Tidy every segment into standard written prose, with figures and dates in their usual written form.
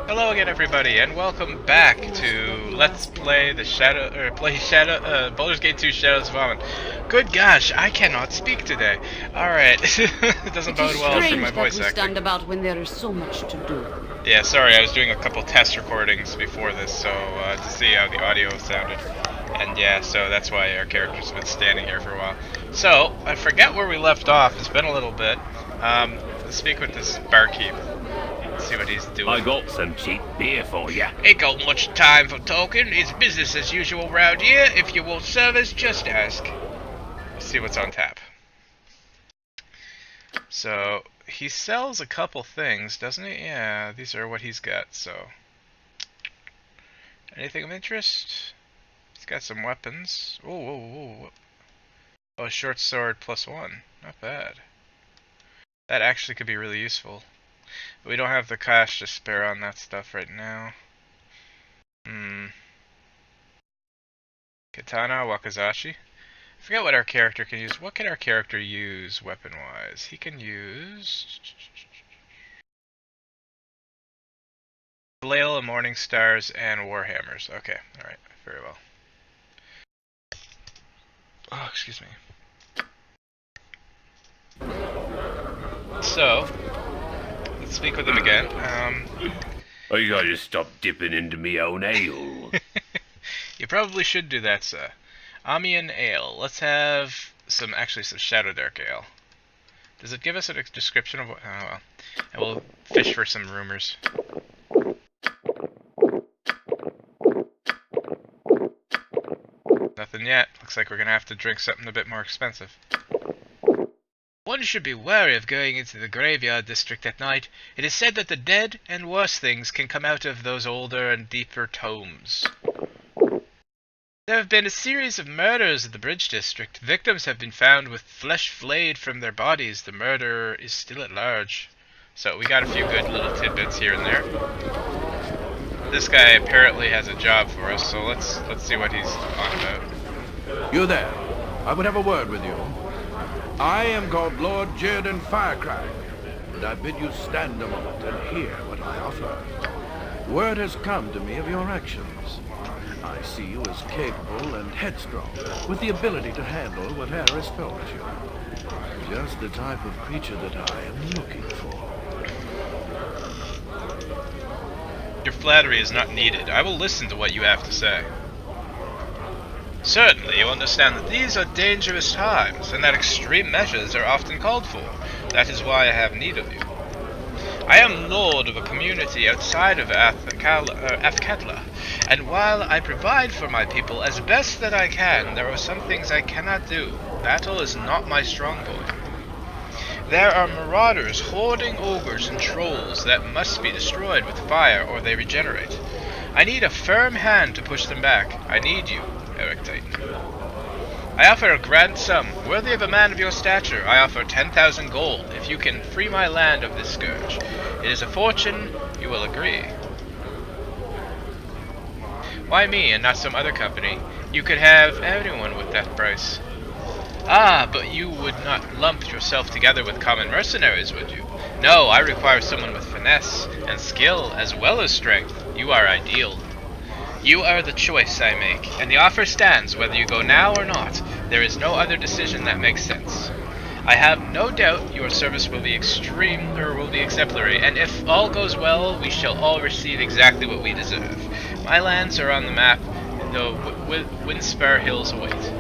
Hello again, everybody, and welcome back to Let's Play Baldur's Gate 2: Shadows of Amn. Good gosh, I cannot speak today. All right, it doesn't bode well for my voice acting. Stand about when there is so much to do. Yeah, sorry, I was doing a couple test recordings before this, so to see how the audio sounded. And yeah, so that's why our characters have been standing here for a while. So I forget where we left off. It's been a little bit. Let's speak with this barkeep. See what he's doing. I got some cheap beer for ya. Ain't got much time for talking. It's business as usual round here. If you want service, just ask. Let's see what's on tap. So, he sells a couple things, doesn't he? Yeah, these are what he's got, so. Anything of interest? He's got some weapons. Oh, a short sword +1. Not bad. That actually could be really useful. We don't have the cash to spare on that stuff right now. Katana, Wakazashi. I forget what our character can use. What can our character use weapon-wise? He can use Flail of Morning Stars and Warhammers. Okay, alright, very well. Oh, excuse me. So, let's speak with him again. I gotta stop dipping into me own ale. You probably should do that, sir. Amian Ale. Let's have some Shadow Dark Ale. Does it give us a description of what? Oh, well. And we'll fish for some rumors. Nothing yet. Looks like we're gonna have to drink something a bit more expensive. One should be wary of going into the graveyard district at night. It is said that the dead and worse things can come out of those older and deeper tomes. There have been a series of murders in the Bridge District. Victims have been found with flesh flayed from their bodies. The murderer is still at large. So we got a few good little tidbits here and there. This guy apparently has a job for us, so let's see what he's on about. You there. I would have a word with you. I am called Lord Jerden Firecrack, and I bid you stand a moment and hear what I offer. Word has come to me of your actions. I see you as capable and headstrong, with the ability to handle whatever is thrown at you. Just the type of creature that I am looking for. Your flattery is not needed. I will listen to what you have to say. Certainly, you understand that these are dangerous times, and that extreme measures are often called for. That is why I have need of you. I am lord of a community outside of Athkatla, and while I provide for my people as best that I can, there are some things I cannot do. Battle is not my strong point. There are marauders hoarding ogres and trolls that must be destroyed with fire or they regenerate. I need a firm hand to push them back. I need you, Eric Titan. I offer a grand sum, worthy of a man of your stature. I offer 10,000 gold, if you can free my land of this scourge. It is a fortune, you will agree. Why me and not some other company? You could have anyone with that price. Ah, but you would not lump yourself together with common mercenaries, would you? No, I require someone with finesse and skill as well as strength. You are ideal. You are the choice I make, and the offer stands whether you go now or not. There is no other decision that makes sense. I have no doubt your service will be exemplary, and if all goes well, we shall all receive exactly what we deserve. My lands are on the map, though Windspar Hills await.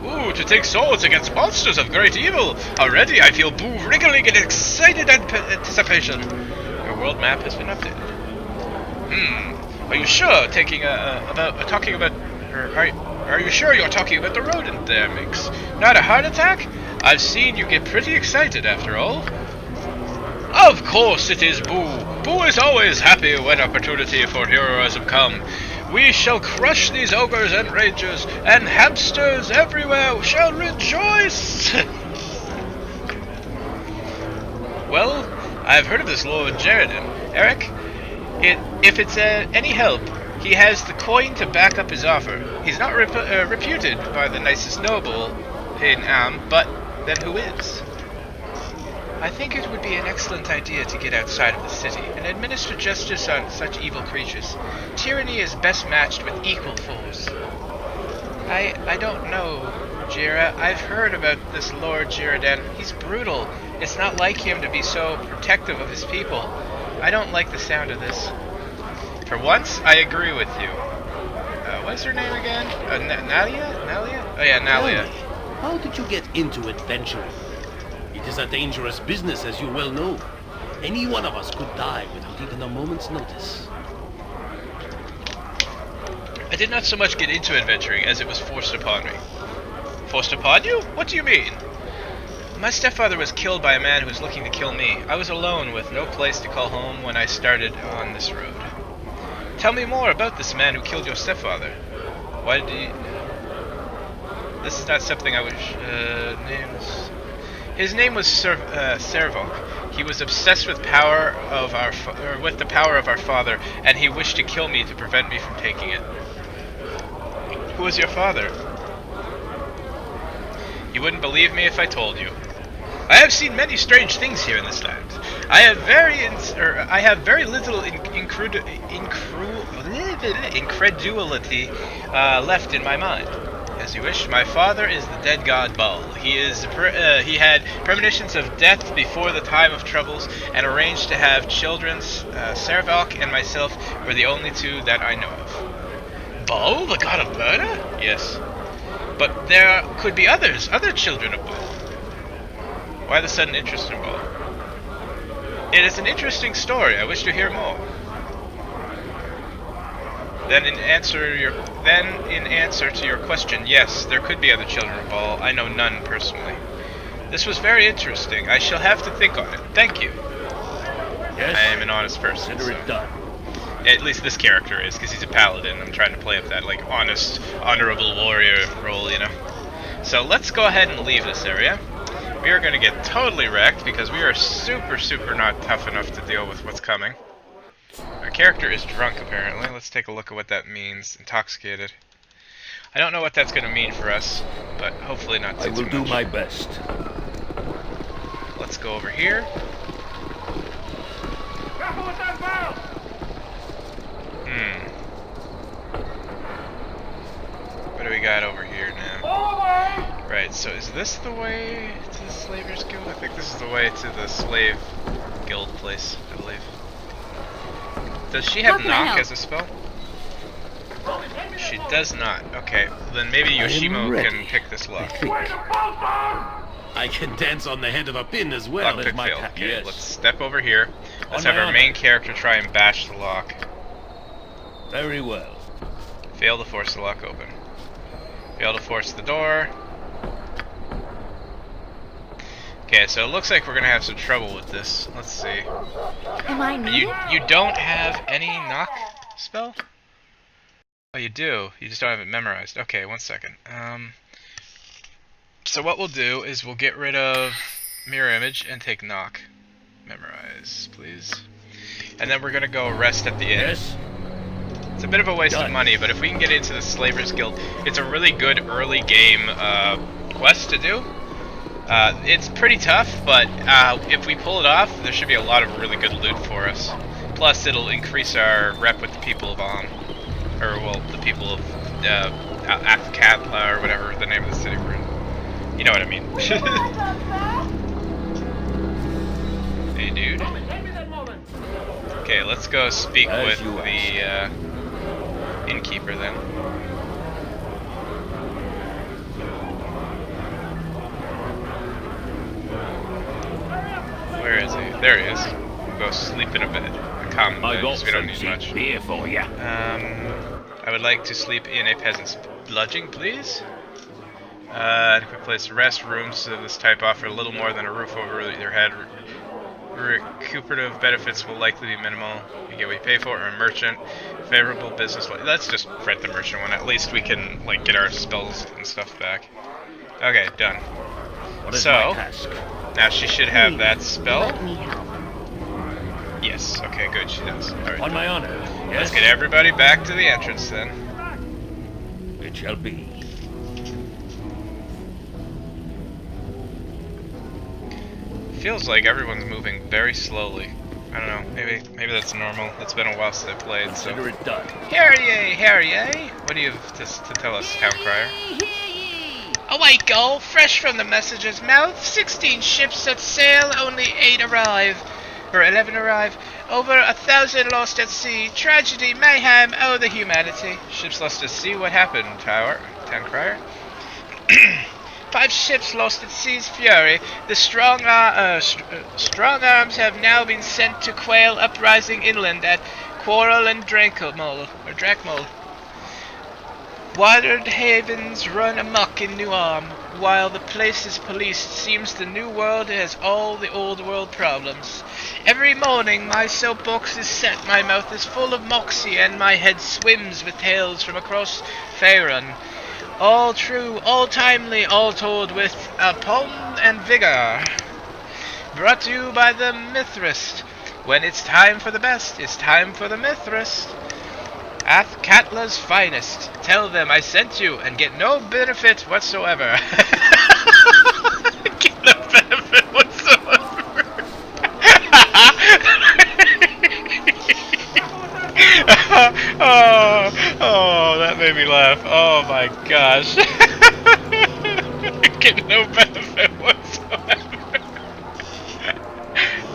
Ooh, to take swords against monsters of great evil! Already I feel boo wriggling in excited anticipation. Your world map has been updated. Are you sure are you sure you're talking about the rodent there, Mix? Not a heart attack? I've seen you get pretty excited after all. Of course it is Boo. Boo is always happy when opportunity for heroism come. We shall crush these ogres and rangers, and hamsters everywhere shall rejoice! Well, I've heard of this Lord Jeriden. Eric, if it's any help, he has the coin to back up his offer. He's not reputed by the nicest noble in Am, but then who is? I think it would be an excellent idea to get outside of the city and administer justice on such evil creatures. Tyranny is best matched with equal force. I don't know, Jira. I've heard about this Lord Jiriden. He's brutal. It's not like him to be so protective of his people. I don't like the sound of this. For once, I agree with you. What's her name again? Nalia? Nalia? Oh yeah, Nalia. How did you get into adventuring? It is a dangerous business, as you well know. Any one of us could die without even a moment's notice. I did not so much get into adventuring as it was forced upon me. Forced upon you? What do you mean? My stepfather was killed by a man who was looking to kill me. I was alone with no place to call home when I started on this road. Tell me more about this man who killed your stepfather. Why did he... This is not something I wish... names... His name was Servok. He was obsessed with the power of our father, and he wished to kill me to prevent me from taking it. Who was your father? You wouldn't believe me if I told you. I have seen many strange things here in this land. I have very little incredulity left in my mind. As you wish, my father is the dead god Bal. He had premonitions of death before the time of troubles, and arranged to have children. Servok and myself were the only two that I know of. Bal, the god of murder? Yes. But there could be other children of Bal. Why the sudden interest in Bal? It is an interesting story. I wish to hear more. Then in answer to your question, yes, there could be other children of Bal. I know none personally. This was very interesting. I shall have to think on it. Thank you. Yes. I am an honest person. Consider it done. At least this character is, because he's a paladin. I'm trying to play up that, like, honest, honorable warrior role, you know. So let's go ahead and leave this area. We are going to get totally wrecked, because we are super not tough enough to deal with what's coming. Our character is drunk, apparently. Let's take a look at what that means. Intoxicated. I don't know what that's going to mean for us, but hopefully not too much. I will do my best. Let's go over here. What do we got over here now? Right, so is this the way to the Slavers Guild? I think this is the way to the Slave Guild place, I believe. Does she have knock as a spell? She does not. Okay, then maybe Yoshimo can pick this lock. I can dance on the head of a pin as well Lock as pick my failed. pack. Okay, Yes. let's step over here. Let's On have my our main character try and bash the lock. Very well. Fail to force the lock open. Fail to force the door. Okay, so it looks like we're gonna have some trouble with this. Let's see. Am I needed? You don't have any knock spell? Oh, you do. You just don't have it memorized. Okay, one second. So what we'll do is we'll get rid of mirror image and take knock. Memorize, please. And then we're gonna go rest at the inn. Yes. It's a bit of a waste of money, but if we can get into the Slavers Guild, it's a really good early game quest to do. It's pretty tough, but if we pull it off, there should be a lot of really good loot for us. Plus, it'll increase our rep with the people of or well, the people of Athkatla, or whatever the name of the city we're in. You know what I mean. Hey, dude. Okay, let's go speak with the innkeeper then. Where is he? There he is. We'll go sleep in a bed. A common bed, because we don't need much. Beer for ya. I would like to sleep in a peasant's lodging, please. Adequate place to rest. Rooms of this type offer a little more than a roof over your head. Recuperative benefits will likely be minimal. You get what you pay for, or a merchant. Favorable business. Let's just rent the merchant one. At least we can like get our spells and stuff back. Okay, done. What is So my task? now she should have that Let spell. me help. Yes. Okay, good. She does. All right. On my honor. Let's Yes. get everybody back to the entrance then. It shall be. Feels like everyone's moving very slowly. I don't know, maybe that's normal. It's been a while since I played, so... Consider it done. Hear ye! What do you have to tell us, Town Crier? Away go, fresh from the messenger's mouth. 16 ships set sail, only 8 arrive. Or 11 arrive. Over 1,000 lost at sea. Tragedy, mayhem, oh the humanity. Ships lost at sea, what happened, Town Crier? 5 ships lost at sea's fury. The strong arms have now been sent to quail uprising inland at Quarrel and Drakmol. Watered havens run amok in New Arm. While the place is policed, seems the new world has all the old world problems. Every morning my soapbox is set, my mouth is full of moxie, and my head swims with tales from across Faerun. All true, all timely, all told with aplomb and vigor. Brought to you by the Mithrist. When it's time for the best, it's time for the Mithrist. Athkatla's finest. Tell them I sent you and get no benefit whatsoever. Get no benefit whatsoever. Oh, that made me laugh. Oh my gosh. Get no benefit whatsoever.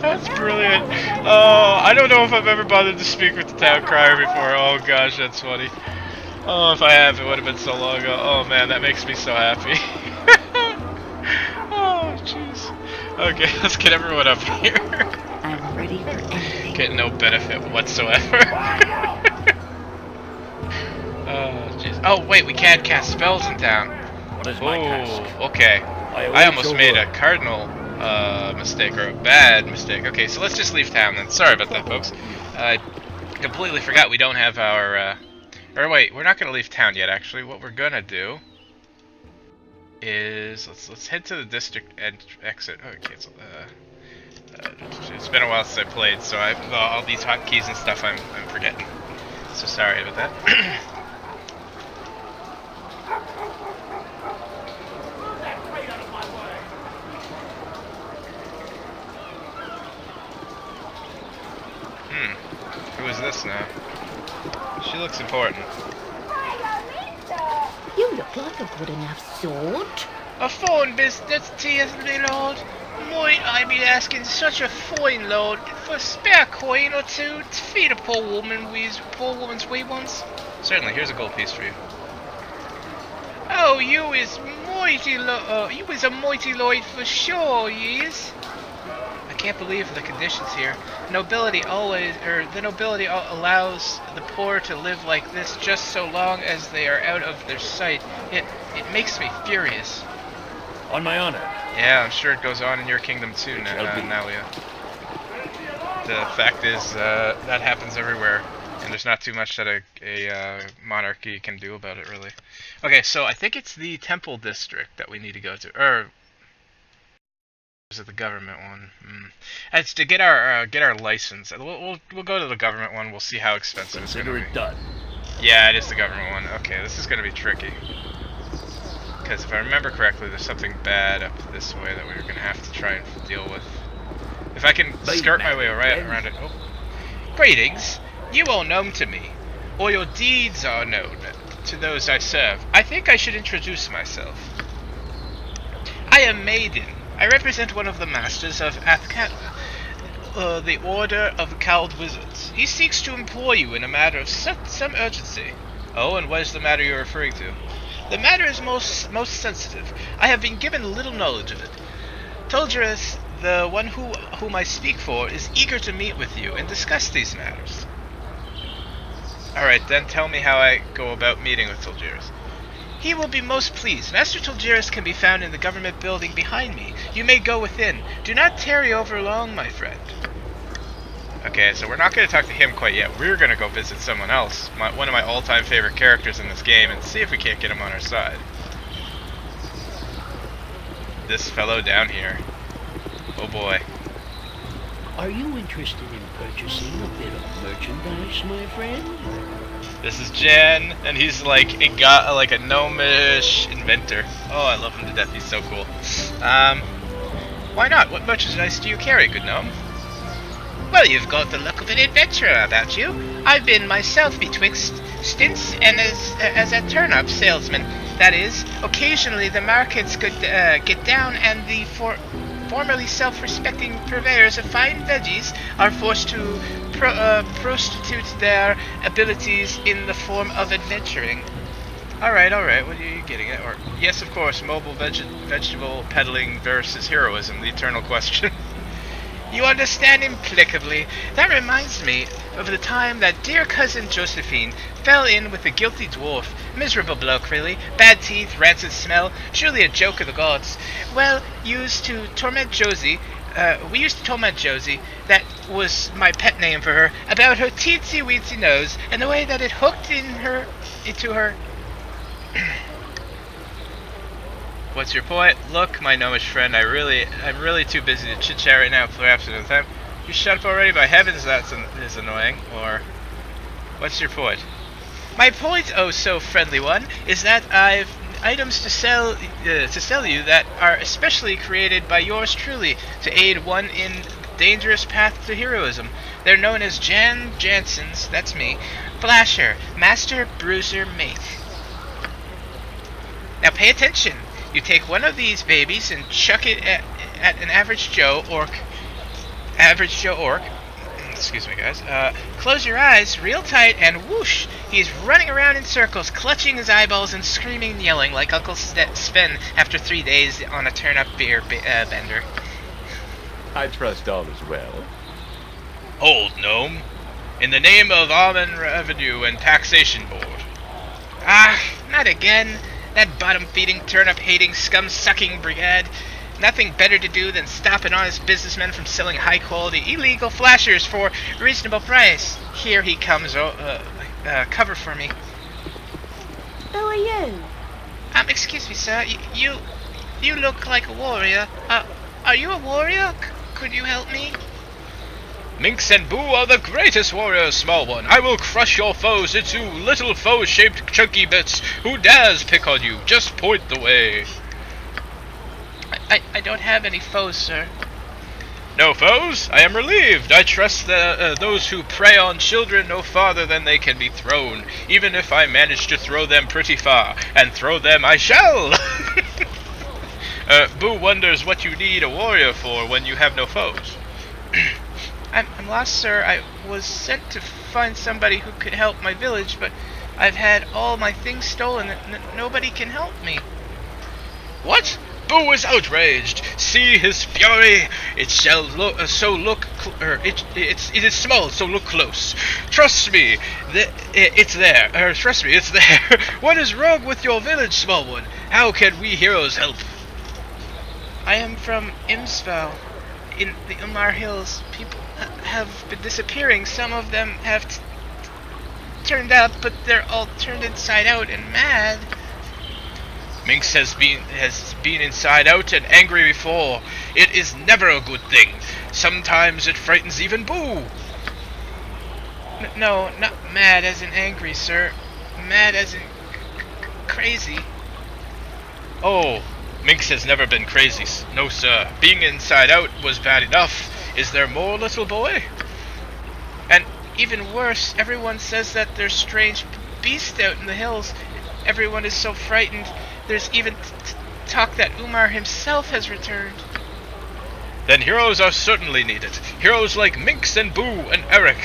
That's brilliant. Oh, I don't know if I've ever bothered to speak with the Town Crier before. Oh gosh, that's funny. Oh, if I have, it would have been so long ago. Oh man, that makes me so happy. Oh, jeez. Okay, let's get everyone up here. I'm ready for anything. Get no benefit whatsoever. Oh, jeez. Oh, wait, we can't cast spells in town. What is my task? Okay. I await almost your made a word. cardinal mistake, or a bad mistake. Okay, so let's just leave town then. Sorry about that, folks. I completely forgot we don't have our, or wait, we're not going to leave town yet, actually. What we're going to do is, let's head to the district exit. Oh, cancel. It's been a while since I played, so all these hotkeys and stuff I'm forgetting. So sorry about that. Who is this now? She looks important. You look like a good enough sort. A fine business, tears, my lord. Might I be asking such a fine lord for a spare coin or two to feed a poor woman's wee ones? Certainly, here's a gold piece for you. Oh, you is a mighty lord for sure, ye is. I can't believe the conditions here. The nobility allows the poor to live like this just so long as they are out of their sight. It makes me furious. On my honor. Yeah, I'm sure it goes on in your kingdom too, Nalia. The fact is, that happens everywhere, and there's not too much that a monarchy can do about it, really. Okay, so I think it's the temple district that we need to go to, or is it the government one? It's to get our license. We'll go to the government one. We'll see how expensive it's going to be. Consider it done. Yeah, it is the government one. Okay, this is going to be tricky. Because if I remember correctly, there's something bad up this way that we're going to have to try and deal with. If I can skirt my way around it. Oh. Greetings. You are known to me, or your deeds are known to those I serve. I think I should introduce myself. I am Maiden. I represent one of the masters of Athkatla, the Order of the Cowled Wizards. He seeks to employ you in a matter of some urgency. Oh, and what is the matter you're referring to? The matter is most sensitive. I have been given little knowledge of it. Tolgerus, the one whom I speak for, is eager to meet with you and discuss these matters. Alright, then tell me how I go about meeting with Tolgerus. He will be most pleased. Master Tolgerus can be found in the government building behind me. You may go within. Do not tarry over long, my friend. Okay, so we're not going to talk to him quite yet. We're going to go visit someone else, one of my all-time favorite characters in this game, and see if we can't get him on our side. This fellow down here. Oh boy. Are you interested in purchasing a bit of merchandise, my friend? This is Jen, and he's like a gnomish inventor. Oh, I love him to death. He's so cool. Why not? What merchandise do you carry, good gnome? Well, you've got the look of an adventurer about you. I've been myself betwixt stints and as a turnip salesman. That is, occasionally the markets could get down and the formerly self-respecting purveyors of fine veggies are forced to prostitute their abilities in the form of adventuring. Alright, what are you getting at? Or, yes, of course, mobile vegetable peddling versus heroism, the eternal question. You understand impeccably. That reminds me of the time that dear cousin Josephine fell in with a guilty dwarf. Miserable bloke, really. Bad teeth, rancid smell, surely a joke of the gods. Well, we used to torment Josie. That was my pet name for her, about her teensy-weensy nose and the way that it hooked into her. What's your point? Look, my gnomish friend, I'm really too busy to chit-chat right now for absolute time. You shut up already? By heavens, that is annoying. Or, what's your point? My point, oh so friendly one, is that I've items to sell you that are especially created by yours truly to aid one in dangerous path to heroism. They're known as Jan Jansen's, that's me, Flasher, Master Bruiser Mate. Now pay attention. You take one of these babies and chuck it at an average Joe orc. Excuse me, guys. Close your eyes real tight and whoosh! He's running around in circles, clutching his eyeballs and screaming and yelling like Uncle Sven after 3 days on a turnip beer bender. I trust all is well. Hold, gnome. In the name of Almond Revenue and Taxation Board. Ah, not again. That bottom-feeding, turnip-hating, scum-sucking brigade. Nothing better to do than stop an honest businessman from selling high-quality, illegal flashers for reasonable price. Here he comes. Cover for me. Who are you? Excuse me, sir. You look like a warrior. Are you a warrior? Could you help me? Minx and Boo are the greatest warriors, small one. I will crush your foes into little foe-shaped chunky bits. Who dares pick on you? Just point the way. I don't have any foes, sir. No foes? I am relieved. I trust those who prey on children no farther than they can be thrown, even if I manage to throw them pretty far. And throw them I shall! Boo wonders what you need a warrior for when you have no foes. I'm lost, sir. I was sent to find somebody who could help my village, but I've had all my things stolen and nobody can help me. What? Boo is outraged. See his fury. It shall look it is small, so look close. Trust me, it's there. Trust me, it's there. What is wrong with your village, small one? How can we heroes help? I am from Imsval, in the Umar Hills. People have been disappearing. Some of them have turned up, but they're all turned inside out and mad. Minx has been inside out and angry before. It is never a good thing. Sometimes it frightens even Boo. No, not mad as in angry, sir. Mad as in crazy. Oh, Minx has never been crazy. No, sir. Being inside out was bad enough. Is there more, little boy? And even worse, everyone says that there's strange beasts out in the hills. Everyone is so frightened. There's even talk that Umar himself has returned. Then heroes are certainly needed. Heroes like Minx and Boo and Eric.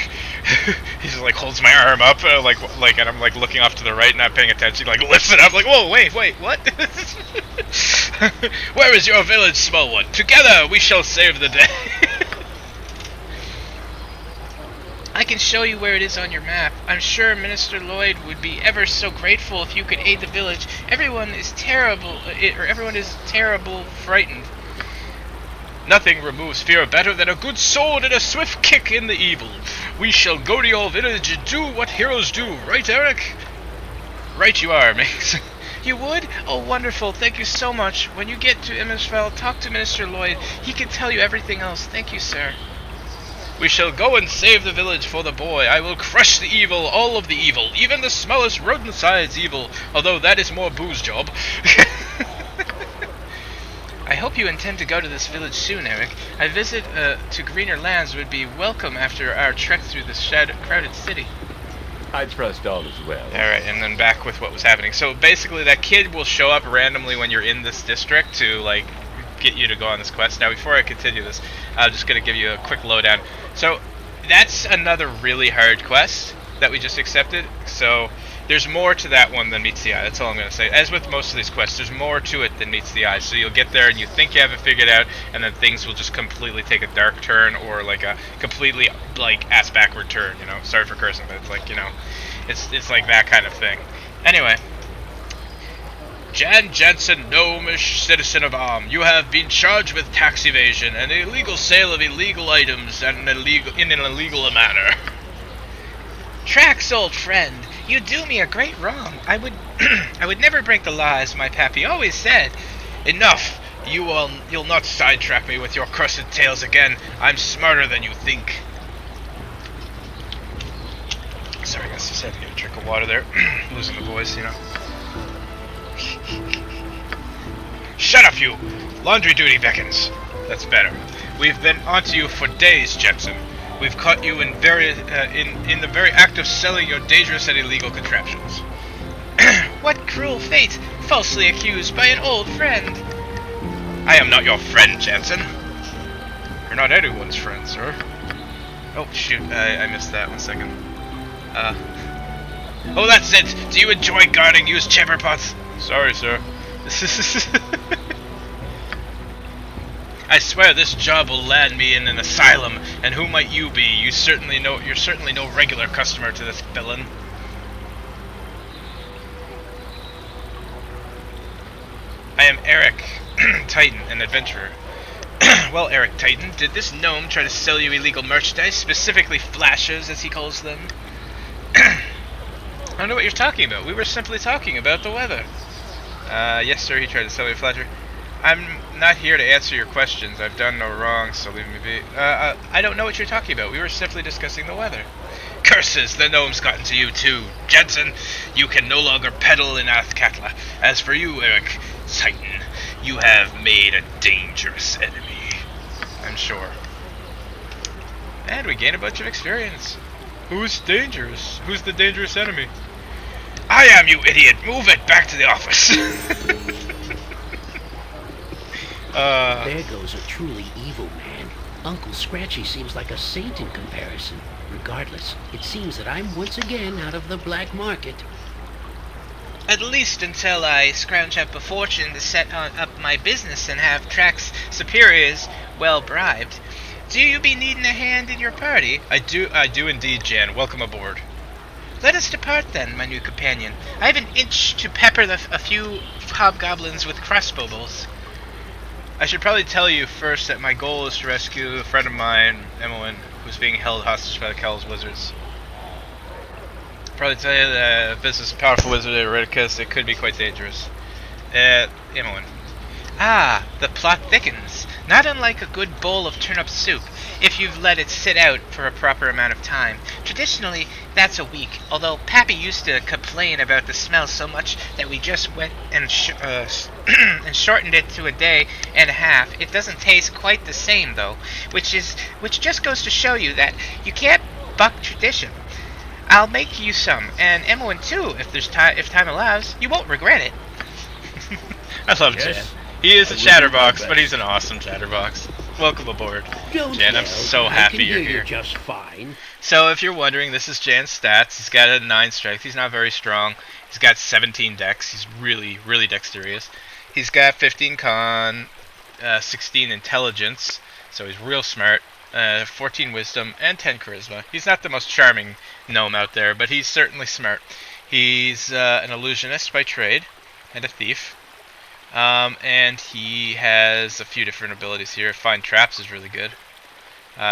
He's like holds my arm up, and I'm like looking off to the right, not paying attention. Like lifts it up, like whoa, wait, what? Where is your village, small one? Together we shall save the day. I can show you where it is on your map. I'm sure Minister Lloyd would be ever so grateful if you could aid the village. Everyone is terrible frightened. Nothing removes fear better than a good sword and a swift kick in the evil. We shall go to your village and do what heroes do, right, Eric? Right you are, Minx. You would? Oh, wonderful. Thank you so much. When you get to Emmersfeld, talk to Minister Lloyd. He can tell you everything else. Thank you, sir. We shall go and save the village for the boy. I will crush the evil, all of the evil, even the smallest rodent-sized evil, although that is more Boo's job. I hope you intend to go to this village soon, Eric. A visit to greener lands would be welcome after our trek through this crowded city. I trust all is well. Alright, and then back with what was happening. So basically that kid will show up randomly when you're in this district to, like, get you to go on this quest. Now, before I continue this, I'm just going to give you a quick lowdown. So, that's another really hard quest that we just accepted. So, there's more to that one than meets the eye. That's all I'm going to say. As with most of these quests, there's more to it than meets the eye. So you'll get there and you think you have it figured out, and then things will just completely take a dark turn, or like a completely, like, ass backward turn, you know. Sorry for cursing, but it's like, you know, it's like that kind of thing. Anyway. Jan Jensen, gnomish citizen of Arm, you have been charged with tax evasion and the illegal sale of illegal items in an illegal manner. Trax, old friend, you do me a great wrong. I would never break the laws my pappy always said. Enough! You'll not sidetrack me with your cursed tales again. I'm smarter than you think. Sorry, I just had to get a drink of water there. Losing the voice, you know. Shut up, you! Laundry duty beckons. That's better. We've been onto you for days, Jensen. We've caught you in the very act of selling your dangerous and illegal contraptions. What cruel fate! Falsely accused by an old friend. I am not your friend, Jensen. You're not anyone's friend, sir. Oh, shoot. I missed that. 1 second. Oh, that's it! Do you enjoy guarding used chamber pots? Sorry, sir. I swear this job will land me in an asylum, and who might you be? You're certainly no regular customer to this villain. I am Eric Titan, an adventurer. Well, Eric Titan, did this gnome try to sell you illegal merchandise, specifically flashers, as he calls them? I don't know what you're talking about. We were simply talking about the weather. Yes, sir, he tried to sell me a flasher. I'm not here to answer your questions. I've done no wrong, so leave me be. I don't know what you're talking about. We were simply discussing the weather. Curses! The gnome's gotten to you, too. Jensen, you can no longer peddle in Athkatla. As for you, Eric Titan, you have made a dangerous enemy. I'm sure. And we gain a bunch of experience. Who's dangerous? Who's the dangerous enemy? I am, you idiot! Move it! Back to the office! There goes a truly evil man. Uncle Scratchy seems like a saint in comparison. Regardless, it seems that I'm once again out of the black market. At least until I scrounge up a fortune to set up my business and have Trax superiors well bribed. Do you be needing a hand in your party? I do indeed, Jan. Welcome aboard. Let us depart then, my new companion. I have an inch to pepper a few hobgoblins with crossbow bolts. I should probably tell you first that my goal is to rescue a friend of mine, Emmeline, who's being held hostage by the Kells wizards. Probably tell you that if this is a powerful wizard at Eridicus, it could be quite dangerous. Emmeline. Ah, the plot thickens. Not unlike a good bowl of turnip soup, if you've let it sit out for a proper amount of time. Traditionally, that's a week, although Pappy used to complain about the smell so much that we just went and and shortened it to a day and a half. It doesn't taste quite the same, though, which just goes to show you that you can't buck tradition. I'll make you some, and Emmeline too, if time allows. You won't regret it. I love Jan. He is a chatterbox, but he's an awesome chatterbox. Welcome aboard, Jan. I'm so happy you're here. Just fine. So, if you're wondering, this is Jan's stats. He's got a 9 strength. He's not very strong. He's got 17 dex. He's really, really dexterous. He's got 15 con, 16 intelligence, so he's real smart. 14 wisdom, and 10 charisma. He's not the most charming gnome out there, but he's certainly smart. He's an illusionist by trade, and a thief. And he has a few different abilities here. Find traps is really good.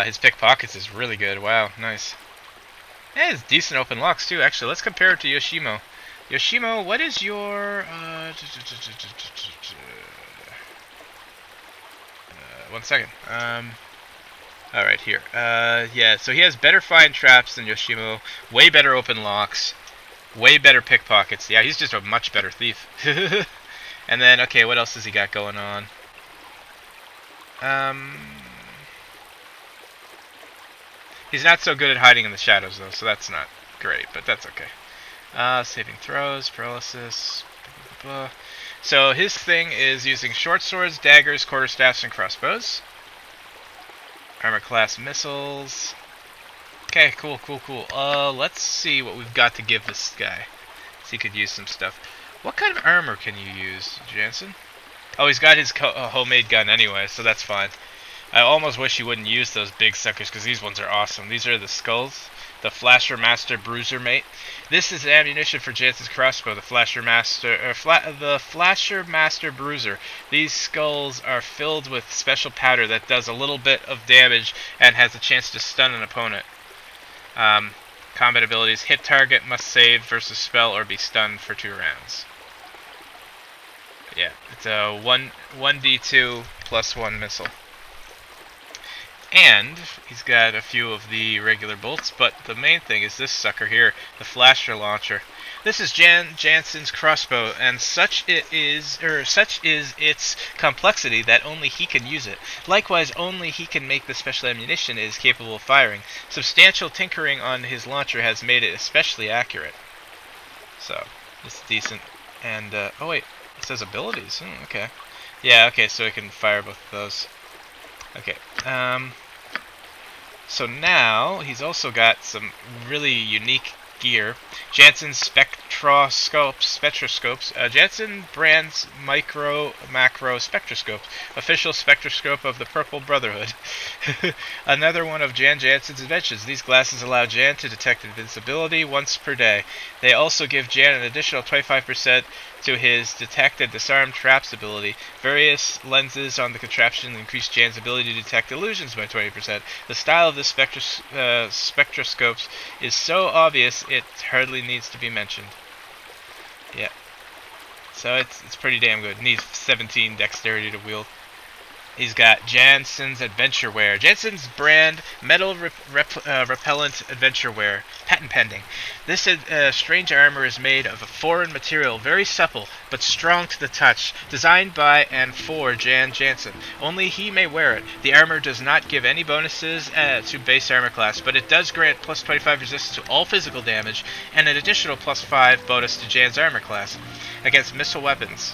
His pickpockets is really good. Wow, nice. Yeah, it's decent open locks too, actually. Let's compare it to Yoshimo. Yoshimo, what is your... 1 second. Alright, here. Yeah, so he has better find traps than Yoshimo. Way better open locks. Way better pickpockets. Yeah, he's just a much better thief. And then, okay, what else has he got going on? He's not so good at hiding in the shadows, though, so that's not great, but that's okay. Saving throws, paralysis. Blah, blah, blah. So his thing is using short swords, daggers, quarterstaffs, and crossbows. Armor class missiles. Okay, cool. Let's see what we've got to give this guy. So he could use some stuff. What kind of armor can you use, Jansen? Oh, he's got his homemade gun anyway, so that's fine. I almost wish he wouldn't use those big suckers, because these ones are awesome. These are the skulls. The Flasher Master Bruiser Mate. This is ammunition for Jansen's crossbow, the Flasher Master Bruiser. These skulls are filled with special powder that does a little bit of damage and has a chance to stun an opponent. Combat abilities: hit target, must save versus spell, or be stunned for 2 rounds. Yeah, it's a 1d2 plus 1 missile. And he's got a few of the regular bolts, but the main thing is this sucker here, the Flasher Launcher. This is Jansen's crossbow, and such is its complexity that only he can use it. Likewise, only he can make the special ammunition it is capable of firing. Substantial tinkering on his launcher has made it especially accurate. So, it's decent. And, oh wait, it says abilities. Okay. Yeah, okay, so it can fire both of those. Okay, so now he's also got some really unique gear. Jansen's spectroscopes. Jansen brands macro spectroscope, official spectroscope of the Purple Brotherhood. Another one of Jansen's inventions. These glasses allow Jan to detect invincibility once per day. They also give Jan an additional 25% to his detect and disarm traps ability. Various lenses on the contraption increase Jan's ability to detect illusions by 20%. The style of the spectroscopes is so obvious it hardly needs to be mentioned. Yeah. So it's pretty damn good. Needs 17 dexterity to wield. He's got Jansen's adventure wear. Jansen's brand metal repellent adventure wear. Patent pending. This strange armor is made of a foreign material, very supple but strong to the touch. Designed by and for Jansen. Only he may wear it. The armor does not give any bonuses to base armor class, but it does grant plus 25 resistance to all physical damage and an additional plus 5 bonus to Jan's armor class against missile weapons.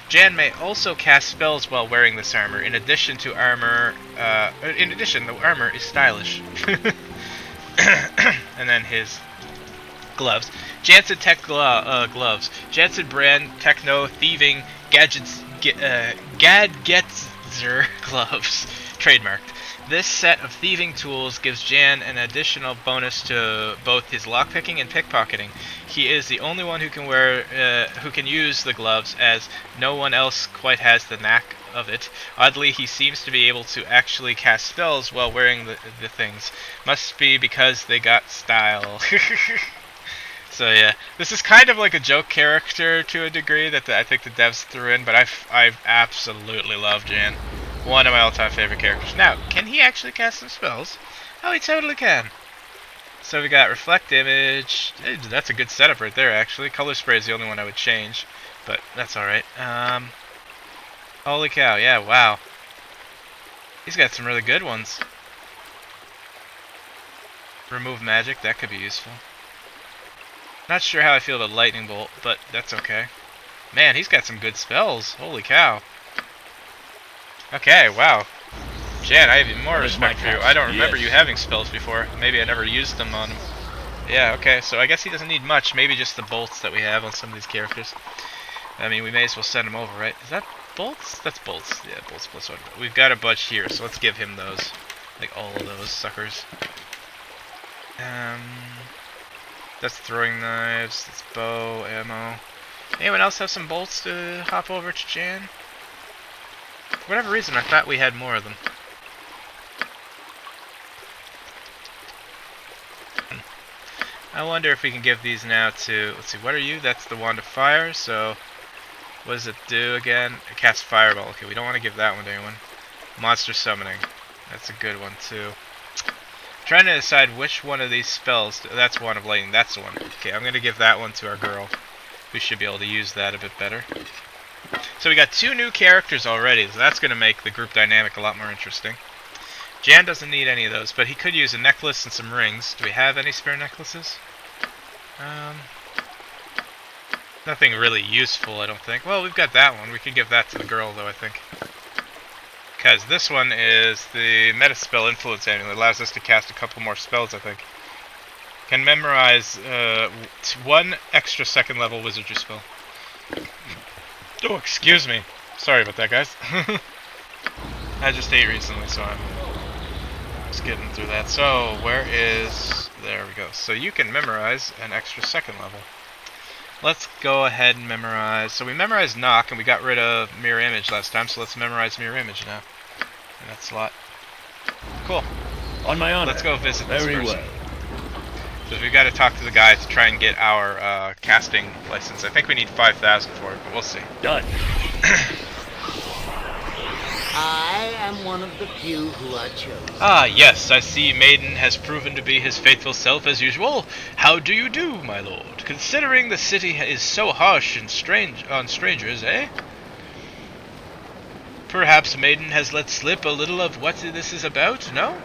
Jan may also cast spells while wearing this armor. In addition, the armor is stylish. And then his gloves. Jansen Tech gloves. Jansen brand Techno Thieving Gadgetzer gloves. Trademarked. This set of thieving tools gives Jan an additional bonus to both his lockpicking and pickpocketing. He is the only one who can use the gloves, as no one else quite has the knack of it. Oddly, he seems to be able to actually cast spells while wearing the things. Must be because they got style. So yeah, this is kind of like a joke character to a degree that I think the devs threw in, but I absolutely love Jan. One of my all-time favorite characters. Now, can he actually cast some spells? Oh, he totally can. So we got Reflect Image. Hey, that's a good setup right there, actually. Color Spray is the only one I would change, but that's alright. Holy cow, yeah, wow. He's got some really good ones. Remove Magic, that could be useful. Not sure how I feel about Lightning Bolt, but that's okay. Man, he's got some good spells. Holy cow. Okay, wow. Jan, I have even more respect for you. I don't remember you having spells before. Maybe I never used them on him. Yeah, okay, so I guess he doesn't need much. Maybe just the bolts that we have on some of these characters. I mean, we may as well send him over, right? Is that bolts? That's bolts. Yeah, bolts plus 1. We've got a bunch here, so let's give him those. Like, all of those suckers. That's throwing knives. That's bow, ammo. Anyone else have some bolts to hop over to Jan? For whatever reason, I thought we had more of them. I wonder if we can give these now to... Let's see, what are you? That's the Wand of Fire, so... What does it do again? It casts Fireball. Okay, we don't want to give that one to anyone. Monster Summoning. That's a good one, too. I'm trying to decide which one of these spells... That's Wand of Lightning. That's the one. Okay, I'm going to give that one to our girl. We should be able to use that a bit better. So we got 2 new characters already, so that's going to make the group dynamic a lot more interesting. Jan doesn't need any of those, but he could use a necklace and some rings. Do we have any spare necklaces? Nothing really useful, I don't think. Well, we've got that one. We can give that to the girl, though, I think. Because this one is the Metaspell Influence Amulet. It allows us to cast a couple more spells, I think. Can memorize 1 extra 2nd level wizardry spell. Oh, excuse me. Sorry about that, guys. I just ate recently, so I'm just getting through that. So, where is... There we go. So you can memorize an extra 2nd level. Let's go ahead and memorize... So we memorized Knock, and we got rid of Mirror Image last time, so let's memorize Mirror Image now. And that's a lot. Cool. On my honor. Let's go visit this Very person. well. So we've got to talk to the guy to try and get our casting license. I think we need 5,000 for it, but we'll see. Done. I am one of the few who are chosen. Ah, yes, I see Maiden has proven to be his faithful self as usual. How do you do, my lord? Considering the city is so harsh and strange on strangers, eh? Perhaps Maiden has let slip a little of what this is about, no?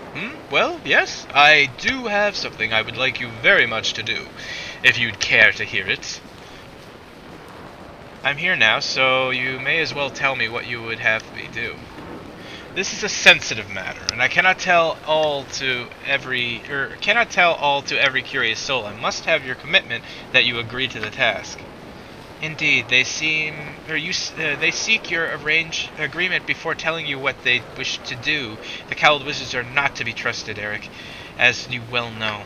Well, yes, I do have something I would like you very much to do, if you'd care to hear it. I'm here now, so you may as well tell me what you would have me do. This is a sensitive matter, and I cannot tell all to every curious soul. I must have your commitment that you agree to the task. Indeed, they seek your agreement before telling you what they wish to do. The cowled wizards are not to be trusted, Eric, as you well know.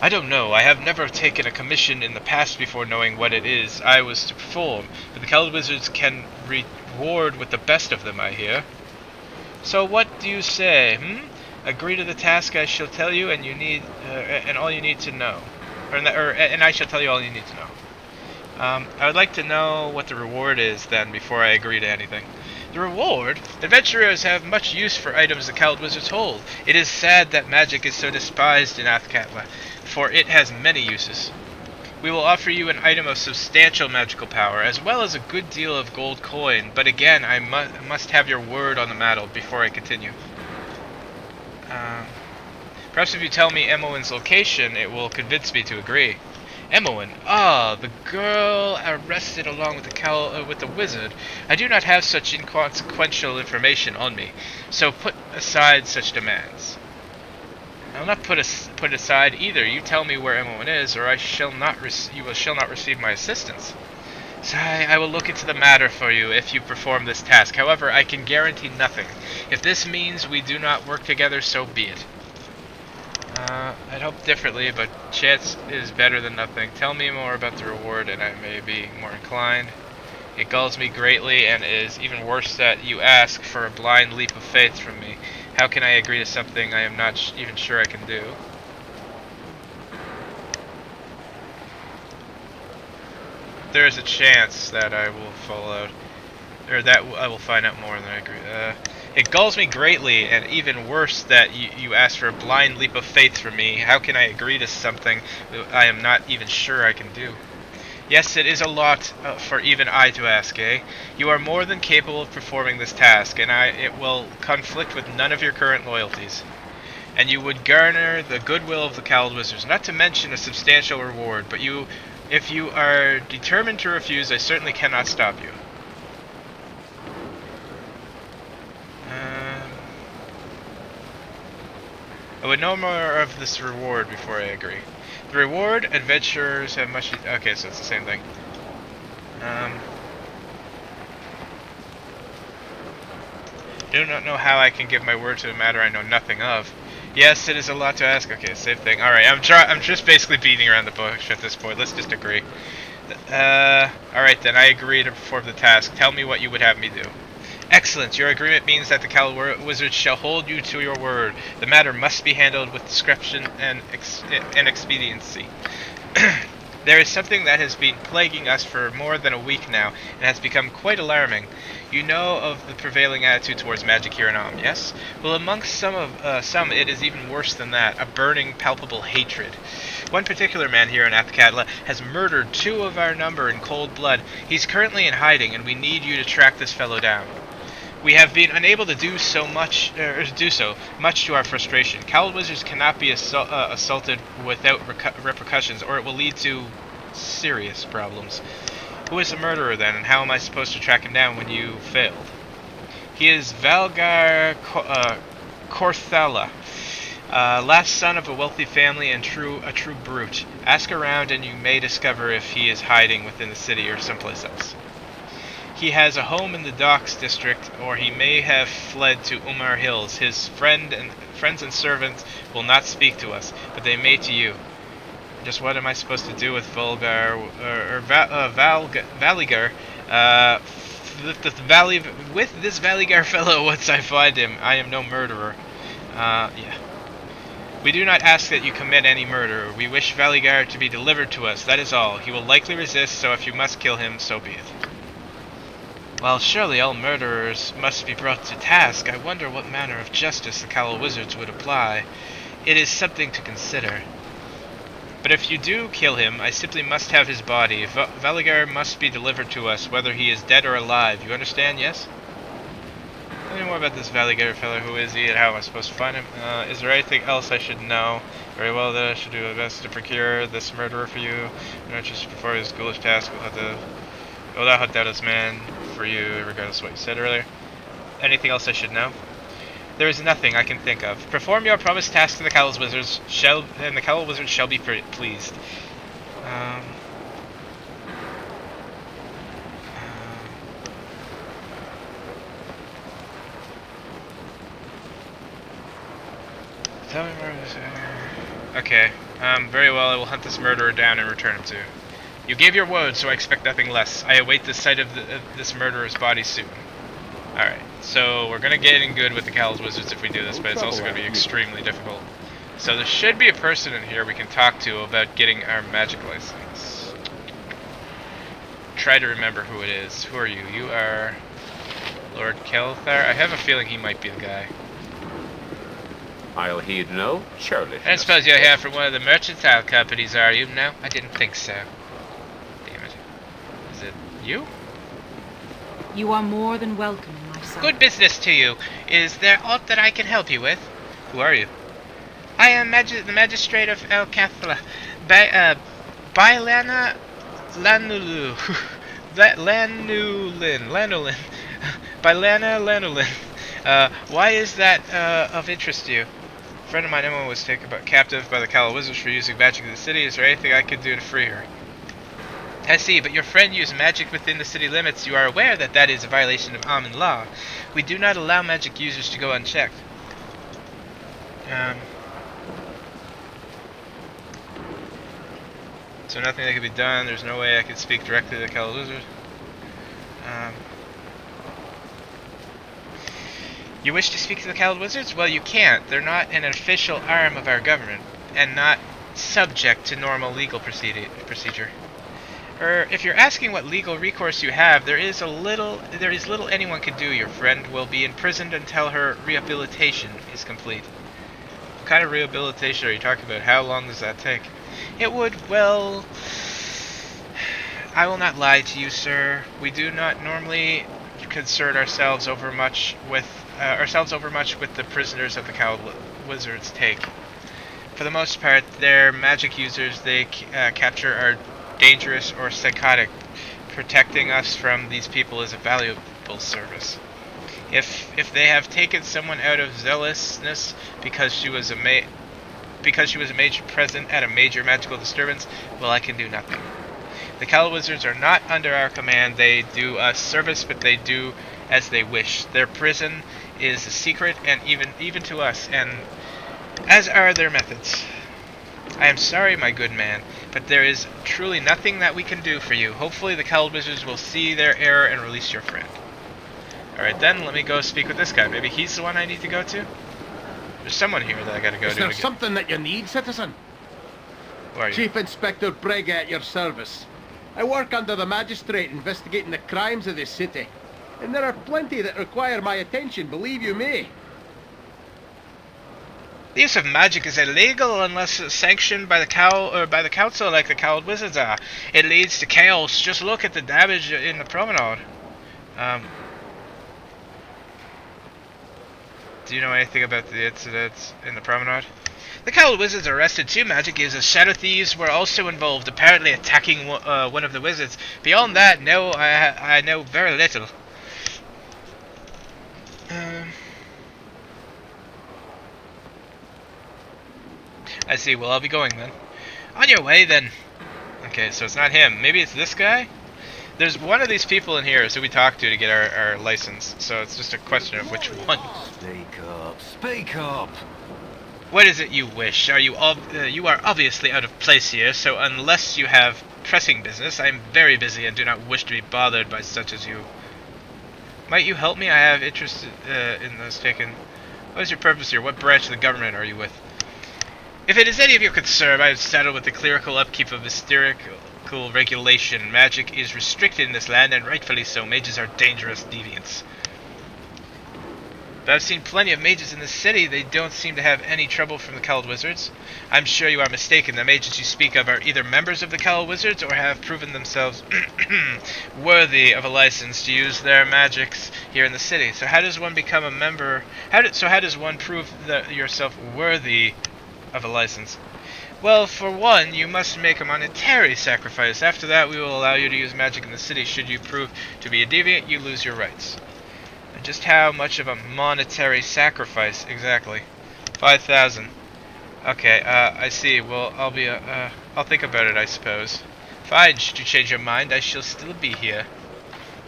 I don't know. I have never taken a commission in the past before knowing what it is I was to perform, but the cowled wizards can reward with the best of them, I hear. So what do you say, Agree to the task I shall tell you, and you need, and all you need to know. And I shall tell you all you need to know. I would like to know what the reward is, then, before I agree to anything. The reward? Adventurers have much use for items the cowled wizards hold. It is sad that magic is so despised in Athkatla, for it has many uses. We will offer you an item of substantial magical power, as well as a good deal of gold coin, but again, I must have your word on the matter before I continue. Perhaps if you tell me Emmelin's location, it will convince me to agree. Emmeline. Ah, the girl arrested along with the wizard. I do not have such inconsequential information on me, so put aside such demands. I will not put it aside either. You tell me where Emmeline is, or you shall not receive my assistance. So I will look into the matter for you if you perform this task. However, I can guarantee nothing. If this means we do not work together, so be it. I'd hope differently, but chance is better than nothing. Tell me more about the reward, and I may be more inclined. It galls me greatly, and is even worse that you ask for a blind leap of faith from me. How can I agree to something I am not even sure I can do? There is a chance that I will fall out, or that I will find out more than I agree. It galls me greatly, and even worse that you ask for a blind leap of faith from me. How can I agree to something I am not even sure I can do? Yes, it is a lot for even I to ask, eh? You are more than capable of performing this task, and it will conflict with none of your current loyalties. And you would garner the goodwill of the cowled wizards, not to mention a substantial reward, but if you are determined to refuse, I certainly cannot stop you. I would know more of this reward before I agree. The reward, adventurers have much... Okay, so it's the same thing. Do not know how I can give my word to a matter I know nothing of. Yes, it is a lot to ask. Okay, same thing. Alright, I'm just basically beating around the bush at this point. Let's just agree. Alright then, I agree to perform the task. Tell me what you would have me do. Excellent. Your agreement means that the cowled wizards shall hold you to your word. The matter must be handled with discretion and expediency. There is something that has been plaguing us for more than a week now, and has become quite alarming. You know of the prevailing attitude towards magic here in Om, yes? Well, amongst some it is even worse than that, a burning, palpable hatred. One particular man here in Athkatla has murdered 2 of our number in cold blood. He's currently in hiding, and we need you to track this fellow down. We have been unable to do so much to our frustration. Cowled wizards cannot be assaulted without repercussions, or it will lead to serious problems. Who is the murderer then, and how am I supposed to track him down when you failed? He is Valgar Korthala, last son of a wealthy family and a true brute. Ask around and you may discover if he is hiding within the city or someplace else. He has a home in the Docks district, or he may have fled to Umar Hills. His friends and servants will not speak to us, but they may to you. Just what am I supposed to do with Valigar? With this Valigar fellow once I find him? I am no murderer. Yeah. We do not ask that you commit any murder. We wish Valigar to be delivered to us, that is all. He will likely resist, so if you must kill him, so be it. Well, surely all murderers must be brought to task. I wonder what manner of justice the Cowled Wizards would apply. It is something to consider. But if you do kill him, I simply must have his body. Valigar must be delivered to us, whether he is dead or alive. You understand, yes? Tell me more about this Valigar fellow. Who is he and how am I supposed to find him? Is there anything else I should know? Very well, then I should do my best to procure this murderer for you. Not just before his ghoulish task, we'll not hunt down this man for you, regardless of what you said earlier. Anything else I should know? There is nothing I can think of. Perform your promised task to the Cowled Wizards, and the Cowled Wizards shall be pleased. Tell me more. Okay. Very well. I will hunt this murderer down and return him to you. You gave your word, so I expect nothing less. I await the sight of this murderer's body soon. Alright, so we're going to get in good with the Cowled Wizards if we do this, but it's also going to be extremely difficult. So there should be a person in here we can talk to about getting our magic license. Try to remember who it is. Who are you? You are Lord Kelthar? I have a feeling he might be the guy. I'll heed no churlishness. I don't suppose you're here from one of the mercantile companies, are you? No, I didn't think so. Damn it. Is it you? You are more than welcome, my son. Good business to you. Is there aught that I can help you with? Who are you? I am the magistrate of El Cathla. Bailana Lanulu. Lanulin. Bailana Lanulin. Why is that of interest to you? A friend of mine, Emma, was taken captive by the Cowled Wizards for using magic in the city. Is there anything I could do to free her? I see, but your friend used magic within the city limits. You are aware that that is a violation of Amun law. We do not allow magic users to go unchecked. So nothing that can be done. There's no way I could speak directly to the Cowled Wizard. You wish to speak to the Cowled Wizards? Well, you can't. They're not an official arm of our government, and not subject to normal legal procedure. If you're asking what legal recourse you have, there is little anyone can do. Your friend will be imprisoned until her rehabilitation is complete. What kind of rehabilitation are you talking about? How long does that take? It would, well... I will not lie to you, sir. We do not normally concern ourselves over much with the prisoners of the Cowled Wizards take. For the most part, their magic users they capture are dangerous or psychotic. Protecting us from these people is a valuable service. If they have taken someone out of zealousness because she was a major present at a major magical disturbance, well, I can do nothing. The Cowled Wizards are not under our command. They do us service, but they do as they wish. Their prison is a secret, and even to us, and as are their methods. I am sorry, my good man, but there is truly nothing that we can do for you. Hopefully the Cowled Wizards will see their error and release your friend. Alright then, let me go speak with this guy. Maybe he's the one I need to go to? There's someone here that I gotta go to. Is there something that you need, citizen? Who are you? Chief Inspector Breg at your service. I work under the magistrate investigating the crimes of this city. And there are plenty that require my attention, believe you me. The use of magic is illegal unless it's sanctioned by the council, like the cowled wizards are. It leads to chaos. Just look at the damage in the promenade. Do you know anything about the incidents in the promenade? The cowled wizards arrested 2 magic users. Shadow thieves were also involved, apparently attacking one of the wizards. Beyond that, no, I know very little. I see. Well, I'll be going then. On your way then. Okay, so it's not him. Maybe it's this guy? There's one of these people in here, so we talk to get our license. So it's just a question of which one. Speak up. Speak up. What is it you wish? You are obviously out of place here, so unless you have pressing business, I am very busy and do not wish to be bothered by such as you. Might you help me? I have interest in those taken. What is your purpose here? What branch of the government are you with? If it is any of your concern, I have settled with the clerical upkeep of hysterical regulation. Magic is restricted in this land, and rightfully so. Mages are dangerous deviants. But I've seen plenty of mages in this city. They don't seem to have any trouble from the cowled wizards. I'm sure you are mistaken. The mages you speak of are either members of the cowled wizards or have proven themselves worthy of a license to use their magics here in the city. So how does one become a member? How does one prove yourself worthy of a license? Well, for one, you must make a monetary sacrifice. After that, we will allow you to use magic in the city. Should you prove to be a deviant, you lose your rights. And just how much of a monetary sacrifice exactly? 5,000. Okay, I see. Well, I'll think about it, I suppose. Fine. Should you change your mind, I shall still be here.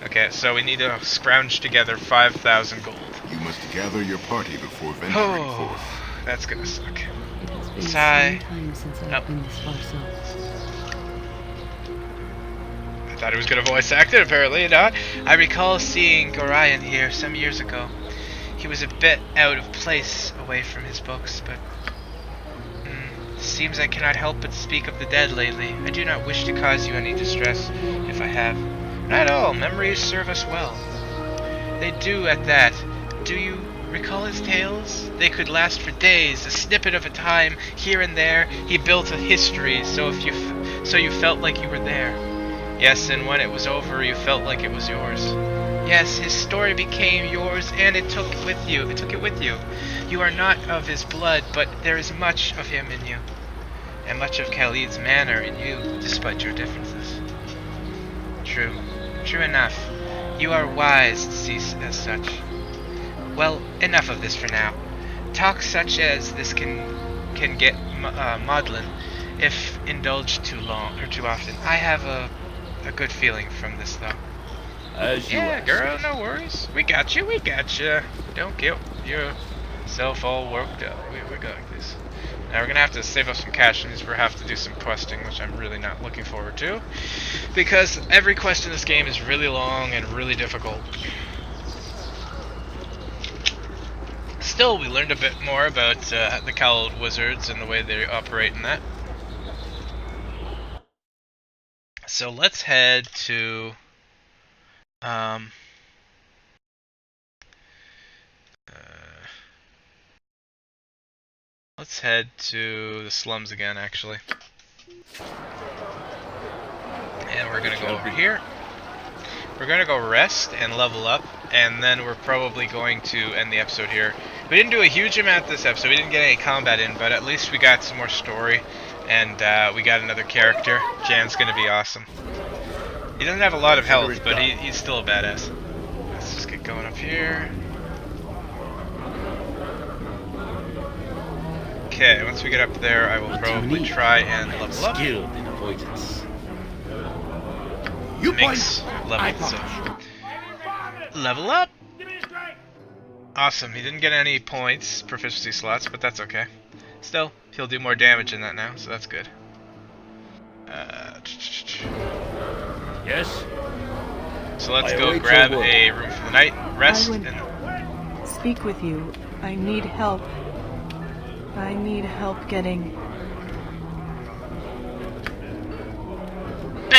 Okay, so we need to scrounge together 5,000 gold. You must gather your party before venturing forth. That's gonna suck. It has been Sigh. some time since I've Nope. been this far south. I thought he was gonna voice act it, apparently not. I recall seeing Gorion here some years ago. He was a bit out of place away from his books, but seems I cannot help but speak of the dead lately. I do not wish to cause you any distress, if I have. Not at all. Memories serve us well. They do at that. Do you recall his tales? They could last for days, a snippet of a time here and there. He built a history, so you felt like you were there. Yes, and when it was over, you felt like it was yours. Yes, his story became yours, and it took it with you. You are not of his blood, but there is much of him in you, and much of Khalid's manner in you, despite your differences. True enough. You are wise to see as such. Well, enough of this for now. Talk such as this can get maudlin if indulged too long or too often. I have a good feeling from this, though. As you Yeah, ask. girl, no worries. We got you. Don't get yourself all worked up. We got this. Now we're gonna have to save up some cash, and we have to do some questing, which I'm really not looking forward to, because every quest in this game is really long and really difficult. Still, we learned a bit more about the cowled wizards and the way they operate in that. So let's head to let's head to the slums again, actually. And we're gonna go over here. We're gonna go rest and level up, and then we're probably going to end the episode here. We didn't do a huge amount this episode. We didn't get any combat in, but at least we got some more story, and we got another character. Jan's gonna be awesome. He doesn't have a lot of health, but he's still a badass. Let's just get going up here. Okay, once we get up there, I will probably try and level up. Skilled in avoidance. Makes level, so level up. Awesome. He didn't get any points, proficiency slots, but that's okay. Still, he'll do more damage in that now, so that's good. Yes? So let's I go await grab your word. a room for the night, rest, I would and speak with you. I need help. I need help getting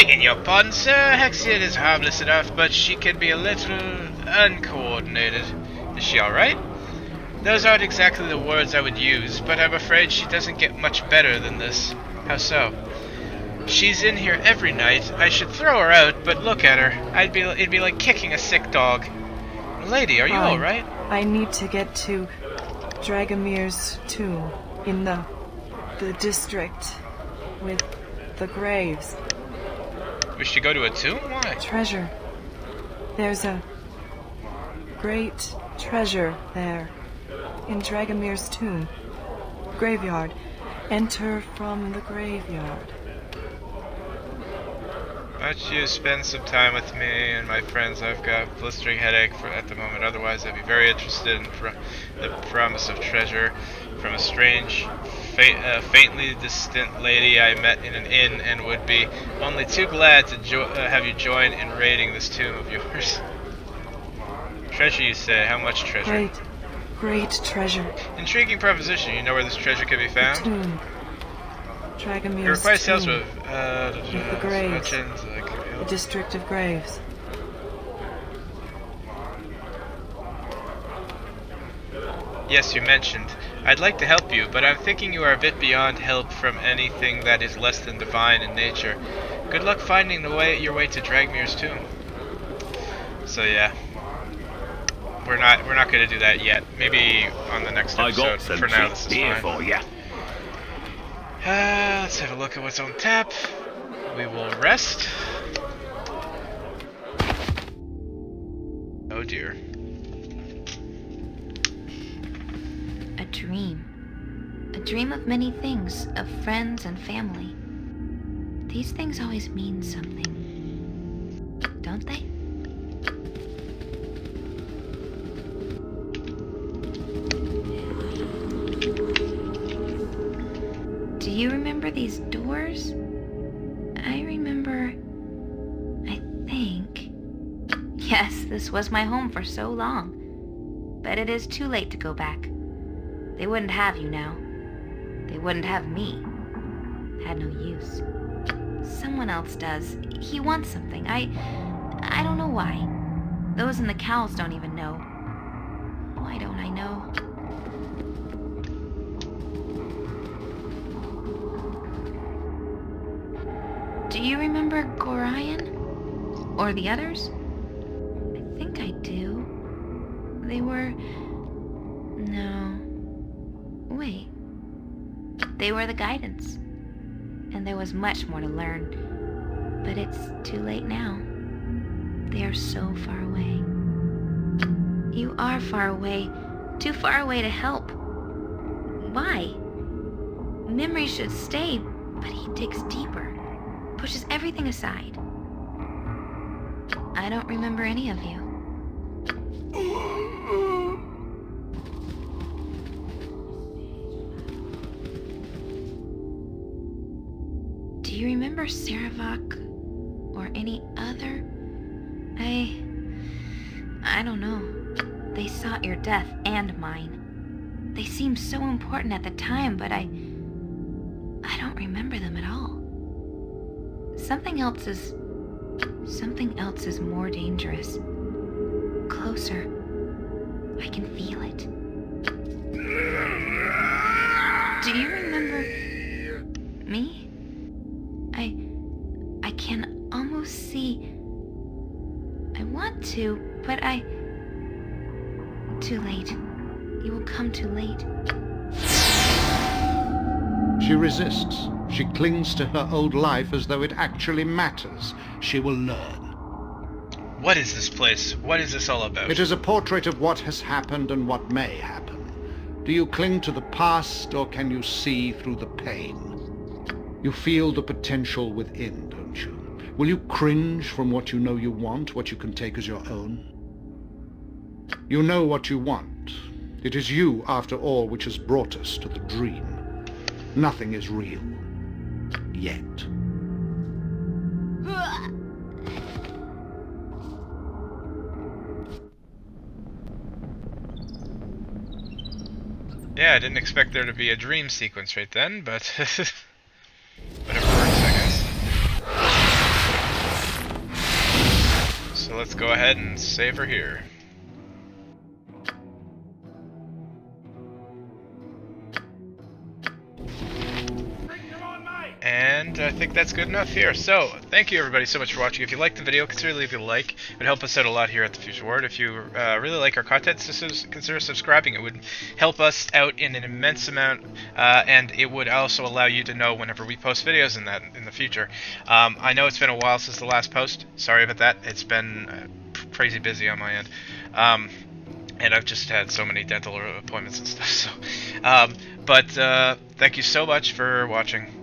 Begging your pardon, sir, Hexion is harmless enough, but she can be a little uncoordinated. Is she alright? Those aren't exactly the words I would use, but I'm afraid she doesn't get much better than this. How so? She's in here every night. I should throw her out, but look at her. It'd be like kicking a sick dog. Lady, are you alright? I need to get to Dragomir's tomb in the district with the graves. We should go to a tomb? Why? Treasure. There's a great treasure there in Dragomir's tomb. Graveyard. Enter from the graveyard. Why don't you spend some time with me and my friends? I've got a blistering headache at the moment. Otherwise, I'd be very interested in the promise of treasure from a strange, faintly distant lady I met in an inn, and would be only too glad to have you join in raiding this tomb of yours. Treasure, you say? How much treasure? Great treasure. Intriguing proposition. You know where this treasure can be found? The tomb. Dragomir's It requires sales tomb. with the graves. the The district of graves. Yes, you mentioned. I'd like to help you, but I'm thinking you are a bit beyond help from anything that is less than divine in nature. Good luck finding your way to Dragmir's tomb. So yeah, we're not going to do that yet. Maybe on the next episode. I got some for now, this is beer fine. for ya. Let's have a look at what's on tap. We will rest. Oh dear. A dream. A dream of many things, of friends and family. These things always mean something, don't they? Do you remember these doors? I remember... I think... Yes, this was my home for so long. But it is too late to go back. They wouldn't have you now. They wouldn't have me. Had no use. Someone else does. He wants something. I don't know why. Those in the cows don't even know. Why don't I know? Do you remember Gorion? Or the others? I think I do. They were... No. Wait. They were the guidance. And there was much more to learn. But it's too late now. They are so far away. You are far away. Too far away to help. Why? Memory should stay, but he digs deeper. Pushes everything aside. I don't remember any of you. Do you remember Saravak or any other? I don't know. They sought your death and mine. They seemed so important at the time, but I don't remember them at all. Something else is more dangerous. Closer. I can feel it. Do you remember me? I can almost see. I want to, but too late. You will come too late. She resists. She clings to her old life as though it actually matters. She will learn. What is this place? What is this all about? It is a portrait of what has happened and what may happen. Do you cling to the past, or can you see through the pain? You feel the potential within, don't you? Will you cringe from what you know you want, what you can take as your own? You know what you want. It is you, after all, which has brought us to the dream. Nothing is real. Yet. Yeah, I didn't expect there to be a dream sequence right then, but whatever works, I guess. let's go ahead and save her here. And I think that's good enough here. So, thank you everybody so much for watching. If you liked the video, consider leaving a like. It would help us out a lot here at The Future Ward. If you really like our content, consider subscribing. It would help us out in an immense amount, and it would also allow you to know whenever we post videos in the future. I know it's been a while since the last post. Sorry about that. It's been crazy busy on my end. And I've just had so many dental appointments and stuff. So, but thank you so much for watching.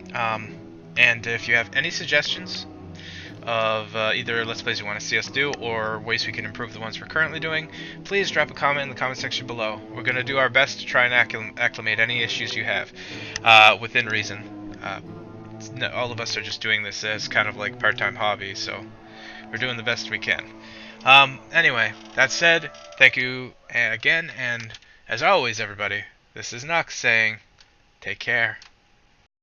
And if you have any suggestions of either Let's Plays you want to see us do or ways we can improve the ones we're currently doing, please drop a comment in the comment section below. We're going to do our best to try and acclimate any issues you have within reason. All of us are just doing this as kind of like part-time hobby, so we're doing the best we can. Anyway, that said, thank you again, and as always everybody, this is Nux saying, take care.